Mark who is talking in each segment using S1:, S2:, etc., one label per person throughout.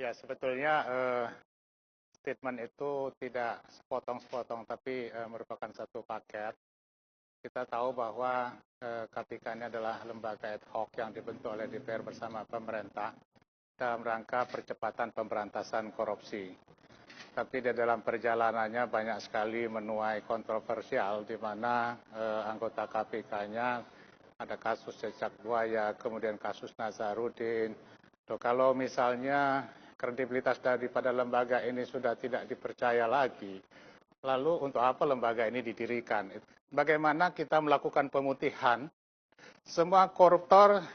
S1: Ya, sebetulnya statement itu tidak sepotong-sepotong, tapi merupakan satu paket. Kita tahu bahwa KPK ini adalah lembaga ad hoc yang dibentuk oleh DPR bersama pemerintah dalam rangka percepatan pemberantasan korupsi. Tapi di dalam perjalanannya banyak sekali menuai kontroversial, di mana anggota KPK-nya ada kasus cecak buaya, kemudian kasus Nazarudin. Kalau misalnya kredibilitas daripada lembaga ini sudah tidak dipercaya lagi, lalu untuk apa lembaga ini didirikan? Bagaimana kita melakukan pemutihan semua koruptor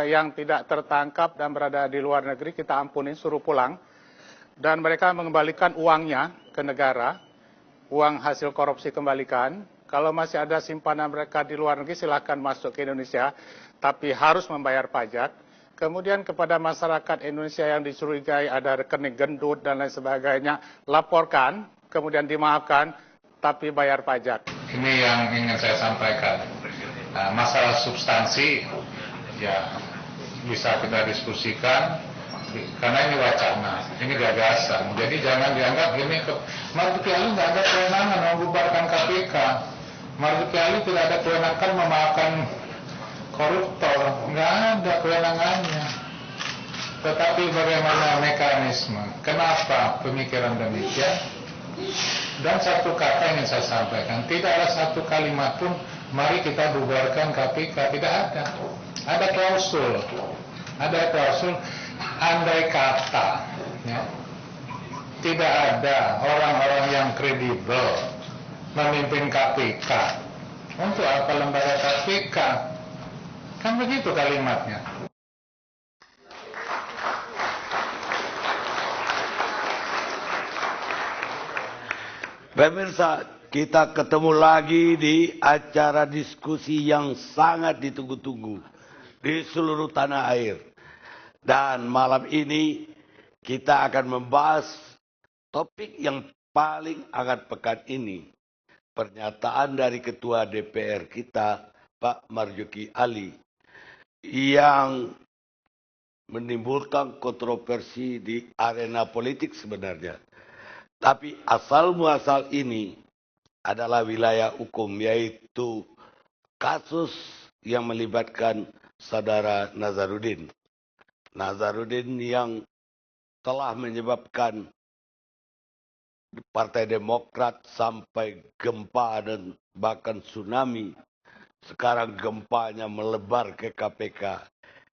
S1: yang tidak tertangkap dan berada di luar negeri, kita ampuni, suruh pulang, dan mereka mengembalikan uangnya ke negara, uang hasil korupsi kembalikan. Kalau masih ada simpanan mereka di luar negeri, silahkan masuk ke Indonesia, tapi harus membayar pajak. Kemudian kepada masyarakat Indonesia yang dicurigai ada rekening gendut dan lain sebagainya, laporkan, kemudian dimaafkan, tapi bayar pajak.
S2: Ini yang ingin saya sampaikan. Masalah substansi, ya bisa kita diskusikan, karena ini wacana, ini gagasan. Jadi jangan dianggap ini, Marzuki Ali nggak ada kewenangan membubarkan KPK. Marzuki Ali tidak ada kewenangan memaafkan koruptor, nggak ada kewenangannya. Tetapi bagaimana mekanisme? Kenapa pemikiran demikian? Dan satu kata ingin saya sampaikan, tidak ada satu kalimat pun, mari kita bubarkan KPK, tidak ada. Ada klausul, andai kata, ya, tidak ada orang-orang yang kredibel memimpin KPK, untuk apa lembaga KPK? Kan begitu kalimatnya.
S3: Pemirsa, kita ketemu lagi di acara diskusi yang sangat ditunggu-tunggu di seluruh tanah air. Dan malam ini kita akan membahas topik yang paling hangat pekan ini. Pernyataan dari Ketua DPR kita, Pak Marzuki Ali, yang menimbulkan kontroversi di arena politik sebenarnya. Tapi asal muasal ini adalah wilayah hukum, yaitu kasus yang melibatkan saudara Nazarudin. Nazarudin yang telah menyebabkan Partai Demokrat sampai gempa dan bahkan tsunami. Sekarang gempanya melebar ke KPK.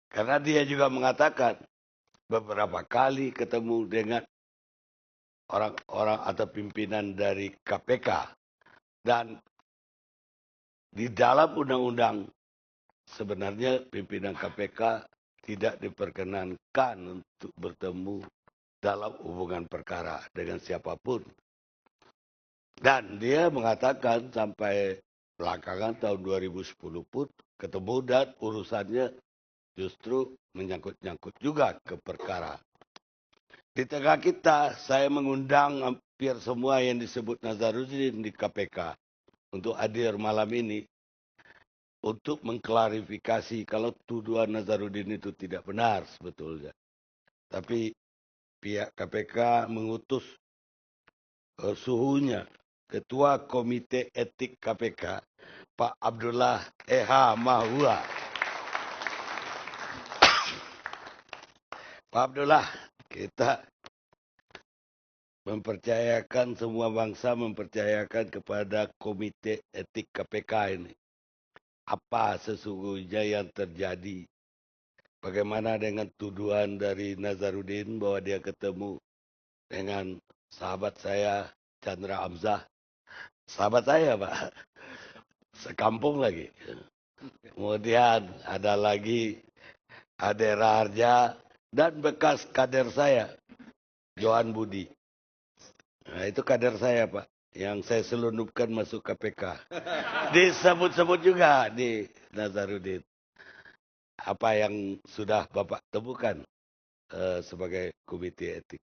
S3: Karena dia juga mengatakan beberapa kali ketemu dengan orang-orang atau pimpinan dari KPK. Dan di dalam undang-undang sebenarnya pimpinan KPK tidak diperkenankan untuk bertemu dalam hubungan perkara dengan siapapun. Dan dia mengatakan sampai belakangan tahun 2010 pun ketemu dan urusannya justru menyangkut-nyangkut juga ke perkara. Di tengah kita, saya mengundang hampir semua yang disebut Nazarudin di KPK untuk hadir malam ini untuk mengklarifikasi kalau tuduhan Nazarudin itu tidak benar sebetulnya. Tapi pihak KPK mengutus suhunya, Ketua Komite Etik KPK, Pak Abdullah Eha Mahua. Pak Abdullah, kita mempercayakan, semua bangsa mempercayakan kepada Komite Etik KPK ini. Apa sesungguhnya yang terjadi? Bagaimana dengan tuduhan dari Nazarudin bahwa dia ketemu dengan sahabat saya, Chandra Hamzah. Sahabat saya, Pak. Sekampung lagi. Kemudian ada lagi Adera Harja dan bekas kader saya, Johan Budi. Nah, itu kader saya, Pak, yang saya selundupkan masuk KPK. Disebut-sebut juga di Nazarudin. Apa yang sudah Bapak temukan sebagai komite etik?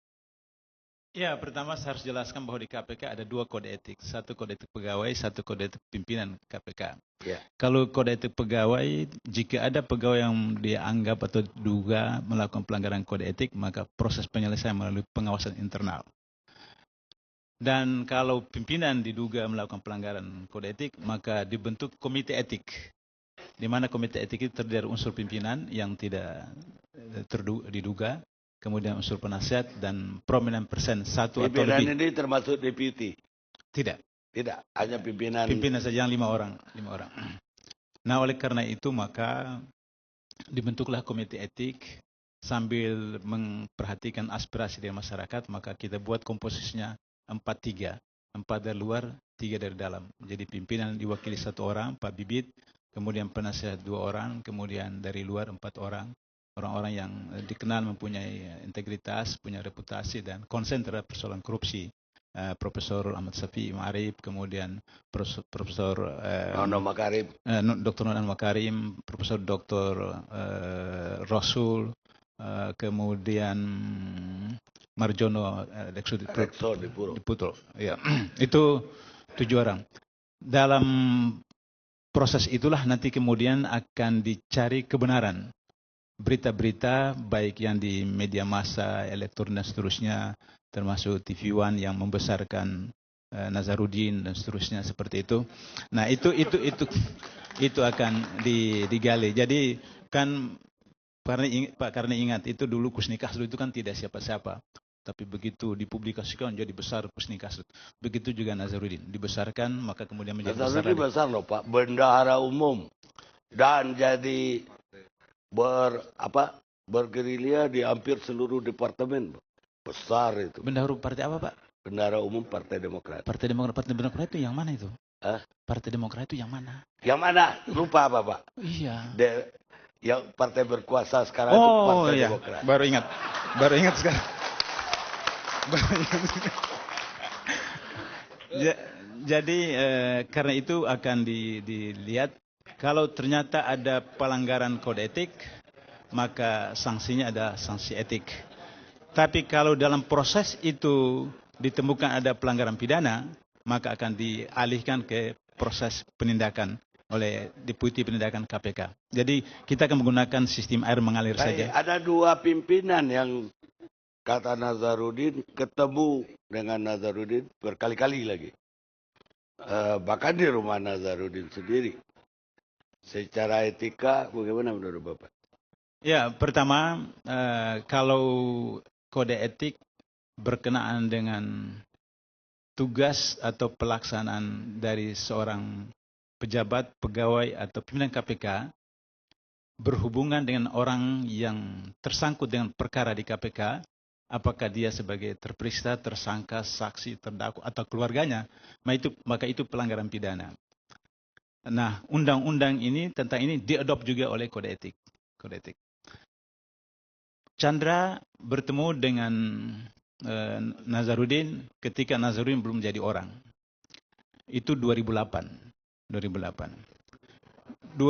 S4: Ya, pertama saya harus jelaskan bahwa di KPK ada 2 kode etik. Satu kode etik pegawai, satu kode etik pimpinan KPK.
S3: Ya.
S4: Kalau kode etik pegawai, jika ada pegawai yang dianggap atau diduga melakukan pelanggaran kode etik, maka proses penyelesaian melalui pengawasan internal. Dan kalau pimpinan diduga melakukan pelanggaran kode etik, maka dibentuk komite etik. Di mana komite etik itu terdiri dari unsur pimpinan yang tidak diduga, kemudian unsur penasihat dan prominent persen 1 atau
S3: Pimpinan
S4: lebih.
S3: ini termasuk deputi?
S4: Tidak.
S3: Tidak, hanya pimpinan.
S4: Pimpinan saja yang 5 orang. Nah, oleh karena itu maka dibentuklah komite etik sambil memperhatikan aspirasi dari masyarakat, maka kita buat komposisinya 4-3. 4 dari luar, 3 dari dalam. Jadi pimpinan diwakili 1 orang, Pak Bibit, kemudian penasihat 2 orang, kemudian dari luar 4 orang. Orang-orang yang dikenal mempunyai integritas, punya reputasi dan konsen terhadap persoalan korupsi. Profesor Ahmad Safi Ma'arif, kemudian Profesor
S3: Nono Makarim,
S4: Dr. Nono Makarim, Profesor Dr. Rasul, kemudian Marjono
S3: Rekso di
S4: Putul. Ya. Itu 7 orang. Dalam proses itulah nanti kemudian akan dicari kebenaran. Berita-berita baik yang di media massa, elektronik dan seterusnya, termasuk TV One yang membesarkan Nazarudin dan seterusnya seperti itu. Nah, itu akan digali. Jadi kan karena ingat itu dulu Kusni Kaslu itu kan tidak siapa-siapa. Tapi begitu dipublikasikan jadi besar Kusni Kaslu. Begitu juga Nazarudin dibesarkan maka kemudian menjadi besar.
S3: Nazarudin besar loh Pak, bendahara umum dan jadi bergerilya di hampir seluruh departemen. Besar itu.
S4: Bendahara partai apa Pak?
S3: Bendahara umum Partai Demokrat.
S4: Partai Demokrat itu yang mana itu? Partai Demokrat itu yang mana?
S3: Yang mana? Lupa apa Pak?
S4: Iya.
S3: Yang partai berkuasa sekarang itu Partai Demokrat.
S4: Baru ingat sekarang. Jadi karena itu akan dilihat kalau ternyata ada pelanggaran kode etik, maka sanksinya ada sanksi etik. Tapi kalau dalam proses itu ditemukan ada pelanggaran pidana, maka akan dialihkan ke proses penindakan oleh Deputi Penindakan KPK. Jadi kita akan menggunakan sistem air mengalir saja.
S3: Ada 2 pimpinan yang kata Nazarudin ketemu dengan Nazarudin berkali-kali lagi. Bahkan di rumah Nazarudin sendiri. Secara etika bagaimana menurut Bapak?
S4: Ya, pertama kalau kode etik berkenaan dengan tugas atau pelaksanaan dari seorang pejabat, pegawai atau pimpinan KPK berhubungan dengan orang yang tersangkut dengan perkara di KPK, apakah dia sebagai terperiksa, tersangka, saksi, terdakwa atau keluarganya, maka itu pelanggaran pidana. Nah, undang-undang ini tentang ini diadopt juga oleh kode etik. Chandra bertemu dengan Nazarudin ketika Nazarudin belum jadi orang. Itu 2008. 2010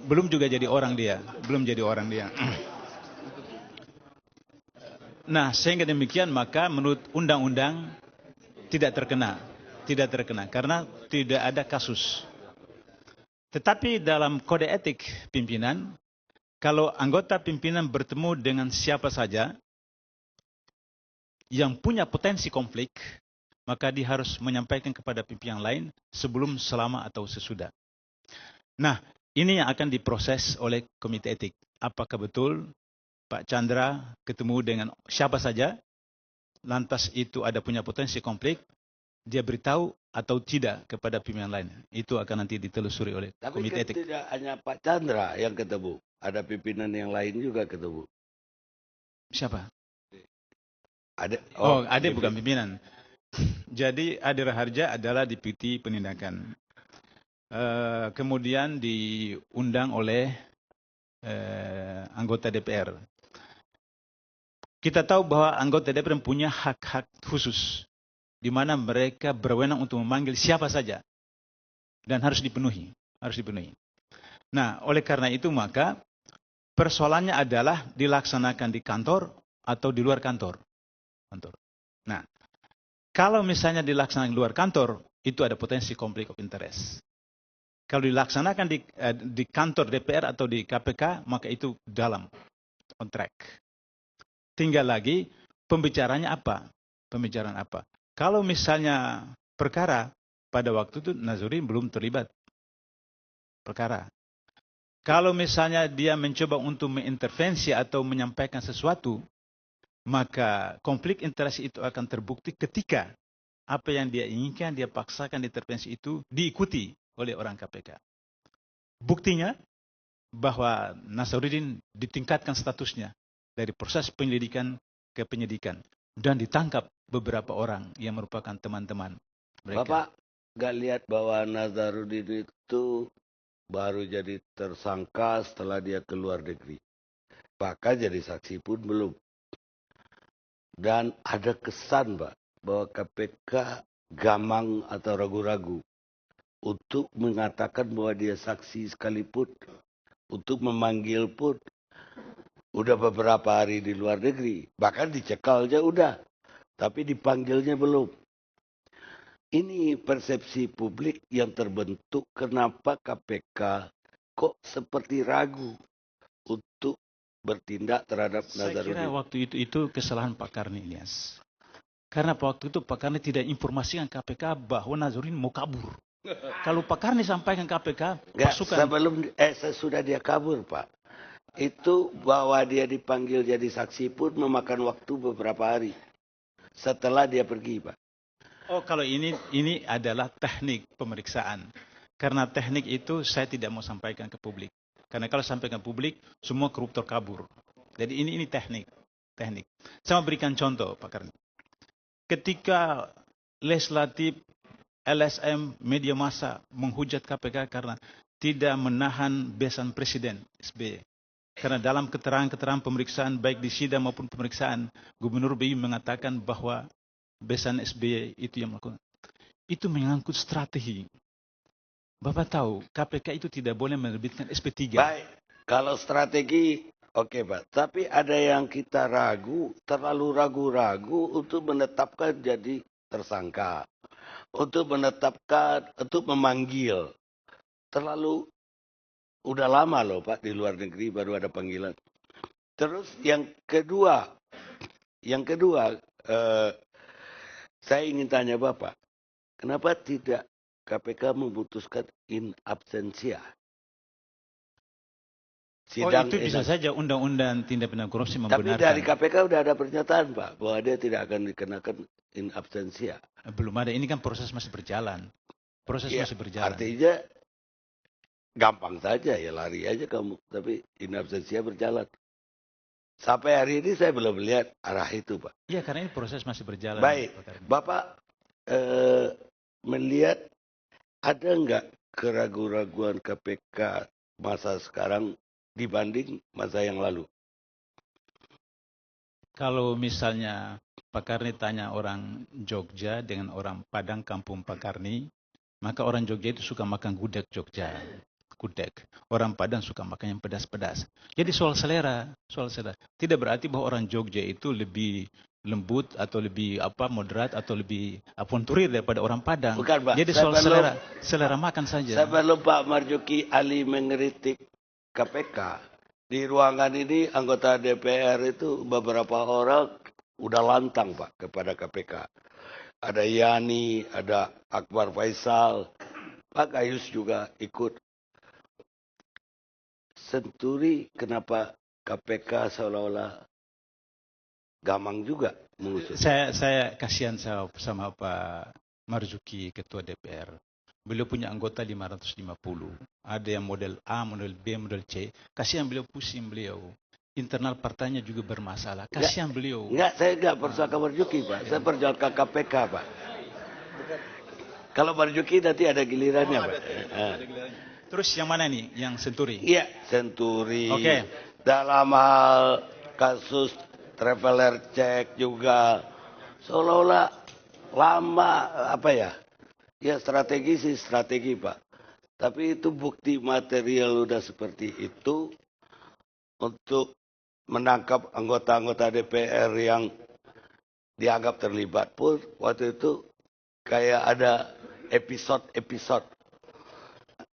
S4: belum juga jadi orang dia, Nah, sehingga demikian maka menurut undang-undang tidak terkena karena tidak ada kasus. Tetapi dalam kode etik pimpinan, kalau anggota pimpinan bertemu dengan siapa saja yang punya potensi konflik, maka dia harus menyampaikan kepada pimpinan lain sebelum, selama, atau sesudah. Nah, ini yang akan diproses oleh komite etik. Apakah betul Pak Chandra ketemu dengan siapa saja, lantas itu ada punya potensi konflik, dia beritahu atau tidak kepada pimpinan lain. Itu akan nanti ditelusuri oleh komite etik.
S3: Tapi tidak hanya Pak Chandra yang ketemu. Ada pimpinan yang lain juga ketemu.
S4: Siapa?
S3: Ade
S4: bukan pimpinan. Jadi Ade Raharja adalah Deputi Penindakan. Kemudian diundang oleh anggota DPR. Kita tahu bahwa anggota DPR punya hak-hak khusus, di mana mereka berwenang untuk memanggil siapa saja dan harus dipenuhi. Nah, oleh karena itu maka persoalannya adalah dilaksanakan di kantor atau di luar kantor. Nah, kalau misalnya dilaksanakan di luar kantor, itu ada potensi konflik of interest. Kalau dilaksanakan di kantor DPR atau di KPK, maka itu dalam, on track. Tinggal lagi pembicaranya apa? Pembicaraan apa? Kalau misalnya perkara, pada waktu itu Nazarudin belum terlibat perkara. Kalau misalnya dia mencoba untuk mengintervensi atau menyampaikan sesuatu, maka konflik interest itu akan terbukti ketika apa yang dia inginkan, dia paksakan intervensi itu diikuti oleh orang KPK. Buktinya bahwa Nazarudin ditingkatkan statusnya dari proses penyelidikan ke penyidikan dan ditangkap beberapa orang yang merupakan teman-teman mereka.
S3: Bapak nggak lihat bahwa Nazarudin itu baru jadi tersangka setelah dia keluar negeri. Bahkan jadi saksi pun belum. Dan ada kesan, Pak, bahwa KPK gamang atau ragu-ragu untuk mengatakan bahwa dia saksi sekalipun, untuk memanggil pun udah beberapa hari di luar negeri, bahkan dicekalnya udah, tapi dipanggilnya belum. Ini persepsi publik yang terbentuk kenapa KPK kok seperti ragu untuk bertindak terhadap Nazarudin.
S4: Saya kira waktu itu kesalahan Pak Karni, Ilyas. Karena waktu itu Pak Karni tidak informasikan KPK bahwa Nazarudin mau kabur. Kalau Pak Karni sampaikan KPK, pasukan...
S3: Sesudah dia kabur, Pak. Itu bahwa dia dipanggil jadi saksi pun memakan waktu beberapa hari. Setelah dia pergi, Pak.
S4: Oh, kalau ini adalah teknik pemeriksaan. Karena teknik itu saya tidak mau sampaikan ke publik. Karena kalau sampaikan ke publik, semua koruptor kabur. Jadi ini teknik. Saya mau berikan contoh, Pak Karni. Ketika legislatif, LSM, media massa menghujat KPK karena tidak menahan besan Presiden SBY. Karena dalam keterangan pemeriksaan, baik di sidang maupun pemeriksaan, Gubernur BI mengatakan bahwa besan SBY itu yang melakukan. Itu menyangkut strategi. Bapak tahu, KPK itu tidak boleh menerbitkan SP3.
S3: Baik, kalau strategi, oke, Pak. Tapi ada yang kita terlalu ragu-ragu untuk menetapkan jadi tersangka. Untuk memanggil. Terlalu, udah lama loh, Pak, di luar negeri baru ada panggilan. Terus yang kedua, saya ingin tanya Bapak, kenapa tidak KPK memutuskan in absentia?
S4: Itu bisa saja undang-undang tindak pidana korupsi membenarkan.
S3: Tapi dari KPK udah ada pernyataan, Pak, bahwa dia tidak akan dikenakan in absentia.
S4: Belum ada, ini kan proses masih berjalan. Masih berjalan.
S3: Artinya gampang saja ya, lari aja kamu. Tapi in absentia berjalan. Sampai hari ini saya belum melihat arah itu, Pak.
S4: Iya, karena ini proses masih berjalan.
S3: Baik, Bapak melihat ada nggak keraguan-raguan KPK masa sekarang dibanding masa yang lalu?
S4: Kalau misalnya Pak Karni tanya orang Jogja dengan orang Padang kampung Pak Karni, maka orang Jogja itu suka makan gudeg Jogja. Gudeg. Orang Padang suka makan yang pedas-pedas. Jadi soal selera. Tidak berarti bahwa orang Jogja itu lebih lembut atau lebih moderat atau lebih avanturir daripada orang Padang.
S3: Bukan, Pak.
S4: Jadi soal selera makan saja.
S3: Sebelum Pak Marzuki Ali mengkritik KPK, di ruangan ini anggota DPR itu beberapa orang udah lantang, Pak, kepada KPK. Ada Yani, ada Akbar Faisal, Pak Gayus juga ikut. Senturi, kenapa KPK seolah-olah gamang juga mengusut?
S4: Saya kasihan sama Pak Marzuki, Ketua DPR. Beliau punya anggota 550. Ada yang model A, model B, model C. Kasihan beliau, pusing beliau. Internal partainya juga bermasalah. Kasihan beliau.
S3: Saya enggak persoalkan Marzuki, Pak. Saya perjuangkan KPK, Pak. Kalau Marzuki nanti ada gilirannya, Pak.
S4: Terus yang mana nih? Yang Senturi?
S3: Iya, Senturi.
S4: Oke.
S3: Dalam hal kasus traveler check juga seolah-olah lama ya strategi sih strategi, Pak. Tapi itu bukti material udah seperti itu untuk menangkap anggota-anggota DPR yang dianggap terlibat pun waktu itu kayak ada episode-episode